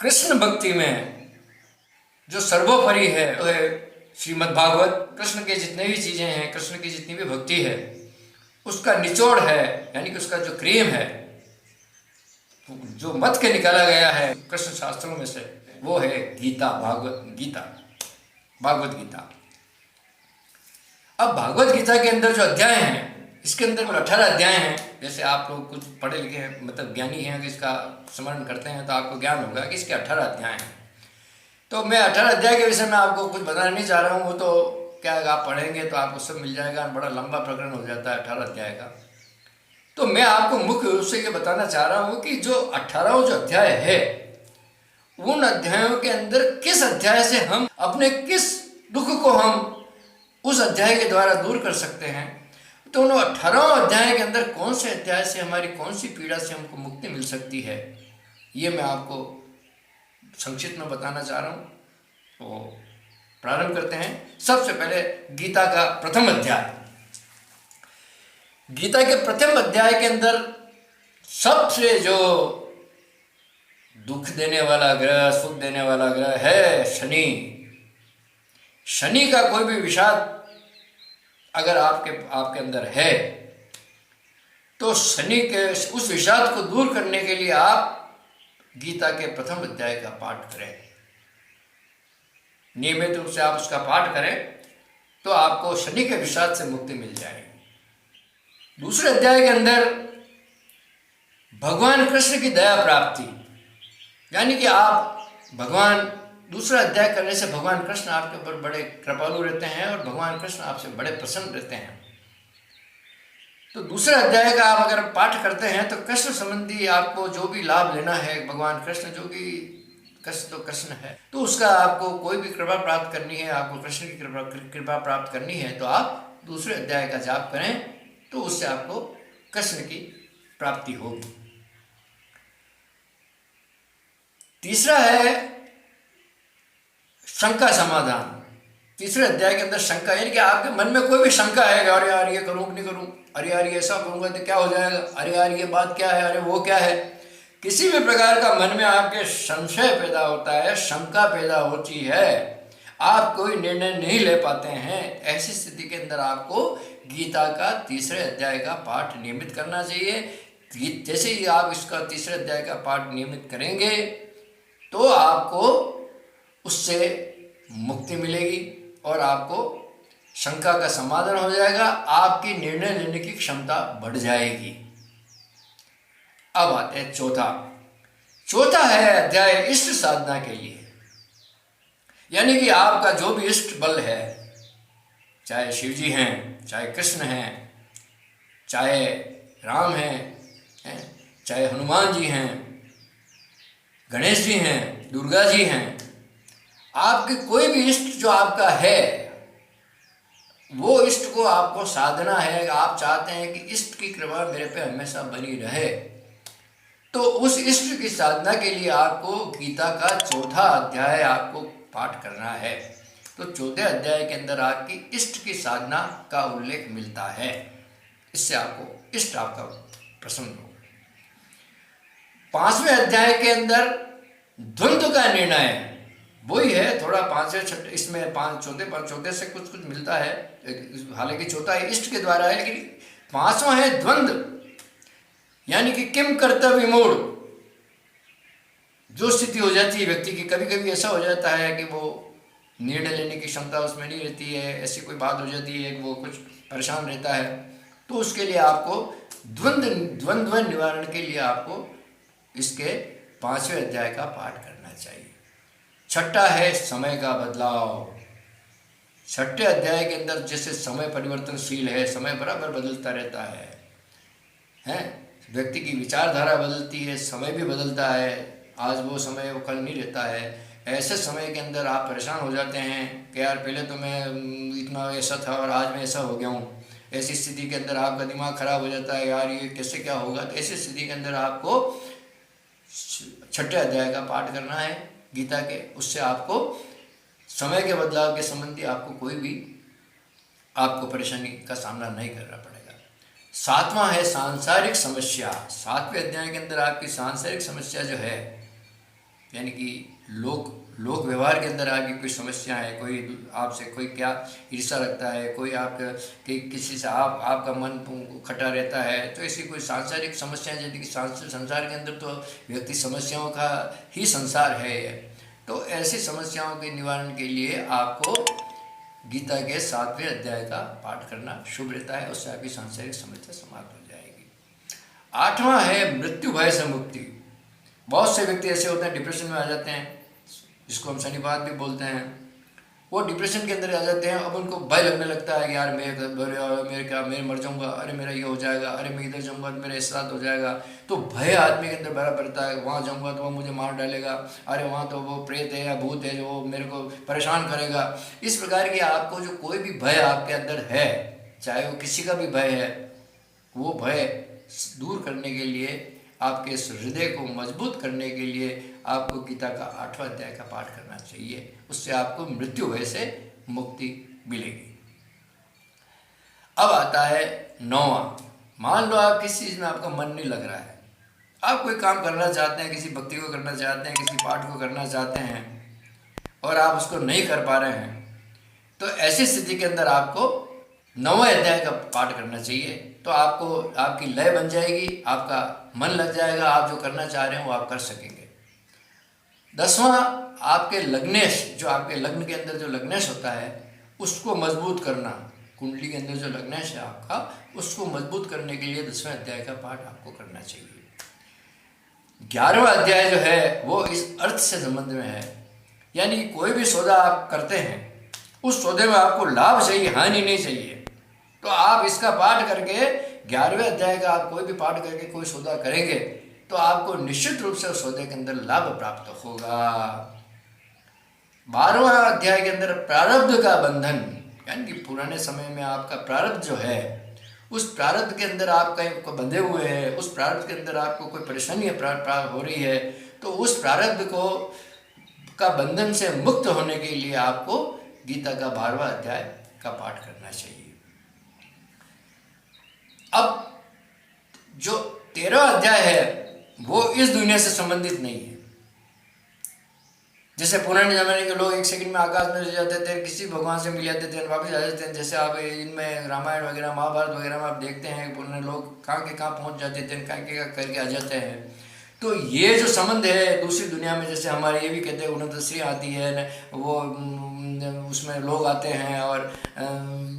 कृष्ण भक्ति में जो सर्वोपरि है वो है श्रीमद् भागवत। कृष्ण के जितने भी चीज़ें हैं, कृष्ण की जितनी भी भक्ति है, उसका निचोड़ है, यानी कि उसका जो क्रीम है, जो मत के निकाला गया है कृष्ण शास्त्रों में से, वो है गीता, भागवत गीता। अब भागवत गीता के अंदर जो अध्याय हैं, इसके अंदर 18 अध्याय हैं। जैसे आप लोग कुछ पढ़े लिखे हैं, मतलब ज्ञानी हैं, कि इसका स्मरण करते हैं तो आपको ज्ञान होगा कि इसके 18 अध्याय हैं। तो मैं 18 अध्याय के विषय में आपको कुछ बताना नहीं चाह रहा हूँ, वो तो क्या आप पढ़ेंगे तो आपको सब मिल जाएगा, बड़ा लंबा प्रकरण हो जाता है 18 अध्याय का। तो मैं आपको मुख्य रूप से ये बताना चाह रहा हूँ कि जो 18 जो अध्याय है, उन अध्यायों के अंदर किस अध्याय से हम अपने किस दुख को हम उस अध्याय के द्वारा दूर कर सकते हैं। तो उन 18 अध्याय के अंदर कौन से अध्याय से हमारी कौन सी पीड़ा से हमको मुक्ति मिल सकती है, ये मैं आपको संक्षिप्त में बताना चाह रहा हूँ। तो प्रारंभ करते हैं। सबसे पहले गीता का प्रथम अध्याय। गीता के प्रथम अध्याय के अंदर सबसे जो दुख देने वाला ग्रह, सुख देने वाला ग्रह है शनि। शनि का कोई भी विषाद अगर आपके अंदर है, तो शनि के उस विषाद को दूर करने के लिए आप गीता के प्रथम अध्याय का पाठ करें। नियमित रूप से आप उसका पाठ करें तो आपको शनि के विषाद से मुक्ति मिल जाएगी। दूसरे अध्याय के अंदर भगवान कृष्ण की दया प्राप्ति, यानी कि आप भगवान, दूसरा अध्याय करने से भगवान कृष्ण आपके ऊपर बड़े कृपालु रहते हैं और भगवान कृष्ण आपसे बड़े प्रसन्न रहते हैं। तो दूसरे अध्याय का आप अगर पाठ करते हैं तो कृष्ण संबंधी आपको जो भी लाभ लेना है, भगवान कृष्ण जो कि कृष्ण तो कृष्ण है, तो उसका आपको कोई भी कृपा प्राप्त करनी है, आपको कृष्ण की कृपा प्राप्त करनी है, तो आप दूसरे अध्याय का जाप करें तो उससे आपको कृष्ण की प्राप्ति होगी। तीसरा है शंका समाधान। तीसरे अध्याय के अंदर शंका, यानी कि आपके मन में कोई भी शंका है, अरे यार ये करूँ कि नहीं करूँ, अरे यार ये ऐसा करूँगा तो क्या हो जाएगा, अरे यार ये बात क्या है, अरे वो क्या है, किसी भी प्रकार का मन में आपके संशय पैदा होता है, शंका पैदा होती है, आप कोई निर्णय नहीं ले पाते हैं, ऐसी स्थिति के अंदर आपको गीता का तीसरे अध्याय का पाठ नियमित करना चाहिए। जैसे ही आप इसका तीसरे अध्याय का पाठ नियमित करेंगे तो आपको उससे मुक्ति मिलेगी और आपको शंका का समाधान हो जाएगा, आपकी निर्णय लेने की क्षमता बढ़ जाएगी। अब आते हैं चौथा है अध्याय इष्ट साधना के लिए, यानी कि आपका जो भी इष्ट बल है, चाहे शिव जी हैं, चाहे कृष्ण हैं, चाहे राम हैं, चाहे हनुमान जी हैं, गणेश जी हैं, दुर्गा जी हैं, आपके कोई भी इष्ट जो आपका है, वो इष्ट को आपको साधना है। आप चाहते हैं कि इष्ट की कृपा मेरे पे हमेशा बनी रहे, तो उस इष्ट की साधना के लिए आपको गीता का चौथा अध्याय आपको पाठ करना है। तो चौथे अध्याय के अंदर आपकी इष्ट की साधना का उल्लेख मिलता है, इससे आपको इष्ट आपका प्रसन्न हो। 5वें अध्याय के अंदर द्वंद्व का निर्णय वही है, थोड़ा 5वें छठे इसमें चौथे से कुछ मिलता है, हालांकि चौथा इष्ट के द्वारा है, लेकिन 5वां है द्वंद्व, यानी कि किम कर्तव्य मोड़। जो स्थिति हो जाती है व्यक्ति की, कभी कभी ऐसा हो जाता है कि वो निर्णय लेने की क्षमता उसमें नहीं रहती है, ऐसी कोई बात हो जाती है कि वो कुछ परेशान रहता है, तो उसके लिए आपको द्वंद्व निवारण के लिए आपको इसके 5वें अध्याय का पाठ करना चाहिए। छठा है समय का बदलाव। छठे अध्याय के अंदर जैसे समय परिवर्तनशील है, समय बराबर बदलता रहता है, व्यक्ति की विचारधारा बदलती है, समय भी बदलता है, आज वो समय वो कल नहीं रहता है। ऐसे समय के अंदर आप परेशान हो जाते हैं कि यार पहले तो मैं इतना ऐसा था और आज मैं ऐसा हो गया हूँ। ऐसी स्थिति के अंदर आपका दिमाग खराब हो जाता है, यार ये कैसे क्या होगा। तो ऐसी स्थिति के अंदर आपको छठे अध्याय का पाठ करना है गीता के, उससे आपको समय के बदलाव के संबंधी आपको कोई भी आपको परेशानी का सामना नहीं करना पड़ेगा। 7वां है सांसारिक समस्या। 7वें अध्याय के अंदर आपकी सांसारिक समस्या जो है, यानी कि लोक व्यवहार के अंदर आपकी कोई समस्या है, कोई आपसे कोई क्या ईर्ष्या रखता है, कोई किसी से आपका मन खटा रहता है, तो ऐसी कोई सांसारिक समस्याएं, जैसे कि संसार के अंदर तो व्यक्ति समस्याओं का ही संसार है। तो ऐसी समस्याओं के निवारण के लिए आपको गीता के 7वें अध्याय का पाठ करना शुभ रहता है, उससे आपकी सांसारिक समस्या समाप्त हो जाएगी। 8वां है मृत्यु भय से मुक्ति। बहुत से व्यक्ति ऐसे होते हैं, डिप्रेशन में आ जाते हैं, जिसको हम शनिवार भी बोलते हैं। वो डिप्रेशन के अंदर आ जाते हैं। अब उनको भय लगने लगता है कि यार मैं मर जाऊंगा, अरे मेरा ये हो जाएगा, अरे मैं इधर जाऊंगा तो मेरा इस रात हो जाएगा। तो भय आदमी के अंदर बड़ा बढ़ता है, वहाँ जाऊंगा तो वो मुझे मार डालेगा, अरे वहाँ तो वो प्रेत है या भूत है जो वो मेरे को परेशान करेगा। इस प्रकार की आपको जो कोई भी भय आपके अंदर है, चाहे वो किसी का भी भय है, वो भय दूर करने के लिए, आपके इस हृदय को मजबूत करने के लिए आपको गीता का 8वां अध्याय का पाठ करना चाहिए। उससे आपको मृत्यु भय से मुक्ति मिलेगी। अब आता है 9वां। मान लो आप किसी चीज़ में आपका मन नहीं लग रहा है, आप कोई काम करना चाहते हैं, किसी भक्ति को करना चाहते हैं, किसी पाठ को करना चाहते हैं और आप उसको नहीं कर पा रहे हैं, तो ऐसी स्थिति के अंदर आपको 9वें अध्याय का पाठ करना चाहिए। तो आपको आपकी लय बन जाएगी, आपका मन लग जाएगा, आप जो करना चाह रहे हैं वो आप कर सकेंगे। 10वां, आपके लग्नेश, जो आपके लग्न के अंदर जो लग्नेश होता है उसको मजबूत करना, कुंडली के अंदर जो लग्नेश है आपका, उसको मजबूत करने के लिए 10वें अध्याय का पाठ आपको करना चाहिए। 11वां अध्याय जो है वो इस अर्थ से संबंध में है, यानी कोई भी सौदा आप करते हैं, उस सौदे में आपको लाभ चाहिए, हानि नहीं चाहिए। तो आप इसका पाठ करके 11वें अध्याय का आप कोई भी पाठ करके कोई सौदा करेंगे तो आपको निश्चित रूप से उस सौदे के अंदर लाभ प्राप्त होगा। 12वां अध्याय के अंदर प्रारब्ध का बंधन, यानी कि पुराने समय में आपका प्रारब्ध जो है, उस प्रारब्ध के अंदर आप कहीं बंधे हुए हैं, उस प्रारब्ध के अंदर आपको कोई परेशानी हो रही है, तो उस प्रारब्ध का बंधन से मुक्त होने के लिए आपको गीता का 12वां अध्याय का पाठ करना चाहिए। अब जो 13वां अध्याय है वो इस दुनिया से संबंधित नहीं है। जैसे पुराने जमाने के लोग 1 सेकंड में आकाश में जाते थे, किसी भगवान से मिल जाते थे, वापस आ जाते थे। जैसे आप इनमें रामायण वगैरह, महाभारत वगैरह में आप देखते हैं, पुराने लोग कहाँ के कहाँ पहुँच जाते थे, कहाँ के करके आ जाते हैं। तो ये जो संबंध है दूसरी दुनिया में, जैसे हमारे ये भी कहते हैं उन्नतश्री आती है, वो उसमें लोग आते हैं और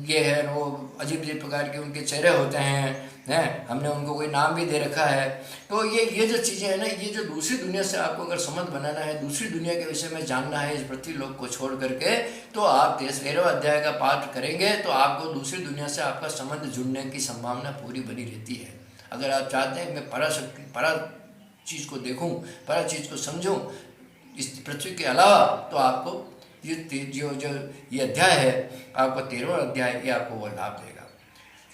ये है वो अजीब अजीब प्रकार के उनके चेहरे होते हैं, हमने उनको कोई नाम भी दे रखा है। तो ये जो चीज़ें हैं ना, ये जो दूसरी दुनिया से आपको अगर संबंध बनाना है, दूसरी दुनिया के विषय में जानना है इस पृथ्वी लोक को छोड़ करके, तो आप 13वें अध्याय का पाठ करेंगे तो आपको दूसरी दुनिया से आपका संबंध जुड़ने की संभावना पूरी बनी रहती है। अगर आप चाहते हैं मैं परा चीज़ को देखूं, परा चीज़ को समझूं इस पृथ्वी के अलावा, तो आपको ये अध्याय है, आपको 13वां अध्याय ये आपको वो लाभ देगा।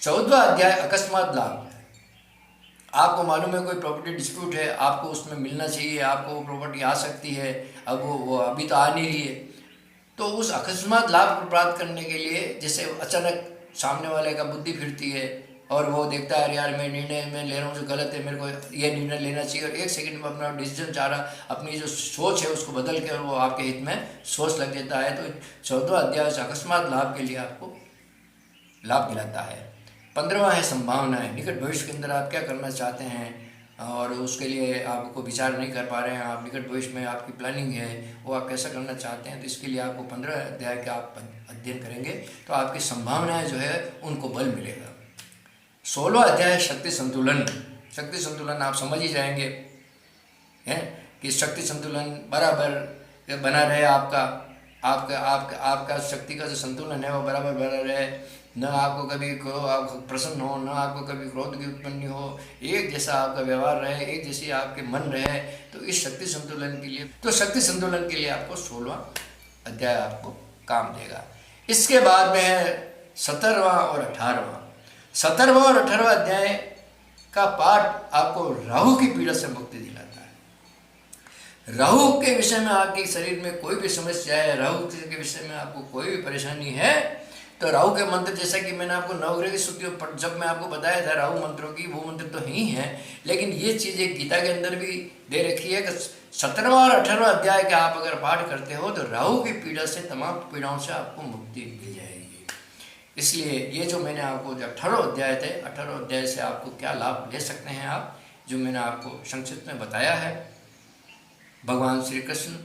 14वां अध्याय अकस्मात लाभ। आपको मालूम है कोई प्रॉपर्टी डिस्प्यूट है, आपको उसमें मिलना चाहिए, आपको वो प्रॉपर्टी आ सकती है, अब वो अभी तो आ नहीं रही है। तो उस अकस्मात लाभ को प्राप्त करने के लिए, जैसे अचानक सामने वाले का बुद्धि फिरती है और वो देखता है यार मैं निर्णय में ले रहा हूँ जो गलत है, मेरे को ये निर्णय लेना चाहिए, और 1 सेकंड में अपना डिसीजन चाह रहा, अपनी जो सोच है उसको बदल के और वो आपके हित में सोच लग देता है। तो 14वां अध्याय से अकस्मात लाभ के लिए आपको लाभ दिलाता है। 15वां है संभावनाएं। निकट भविष्य के अंदर आप क्या करना चाहते हैं और उसके लिए आपको विचार नहीं कर पा रहे हैं, आप निकट भविष्य में आपकी प्लानिंग है वो आप कैसा करना चाहते हैं, तो इसके लिए आपको 15 अध्याय का आप अध्ययन करेंगे तो आपकी संभावनाएं जो है उनको बल मिलेगा। 16वां अध्याय शक्ति संतुलन। शक्ति संतुलन आप समझ ही जाएंगे हैं कि शक्ति संतुलन बराबर बना रहे, आपका शक्ति का जो संतुलन है वो बराबर बना रहे, न आपको कभी आप प्रसन्न हो, न आपको कभी क्रोध की उत्पत्ति हो, एक जैसा आपका व्यवहार रहे, एक जैसी आपके मन रहे। तो इस शक्ति संतुलन के लिए, तो शक्ति संतुलन के लिए आपको 16वां अध्याय आपको काम देगा। इसके बाद में है 17वां और 18वां। 17वां और 18वां अध्याय का पाठ आपको राहु की पीड़ा से मुक्ति दिलाता है। राहु के विषय में आपके शरीर में कोई भी समस्या है, राहु के विषय में आपको कोई भी परेशानी है, तो राहु के मंत्र, जैसा कि मैंने आपको नवग्रह की स्तुतियों जब मैं आपको बताया था राहु मंत्रों की, वो मंत्र तो ही हैं, लेकिन ये चीज़ें गीता के अंदर भी दे रखी है कि 17वां और 18वां अध्याय के आप अगर पाठ करते हो तो राहु की पीड़ा से, तमाम पीड़ाओं से आपको मुक्ति मिल जाएगी। इसलिए ये जो मैंने आपको जो 18 अध्याय थे, 18 अध्याय से आपको क्या लाभ ले सकते हैं आप, जो मैंने आपको संक्षिप्त में बताया है। भगवान श्री कृष्ण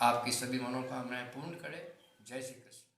आपकी सभी मनोकामनाएं पूर्ण करे। जय श्री कृष्ण।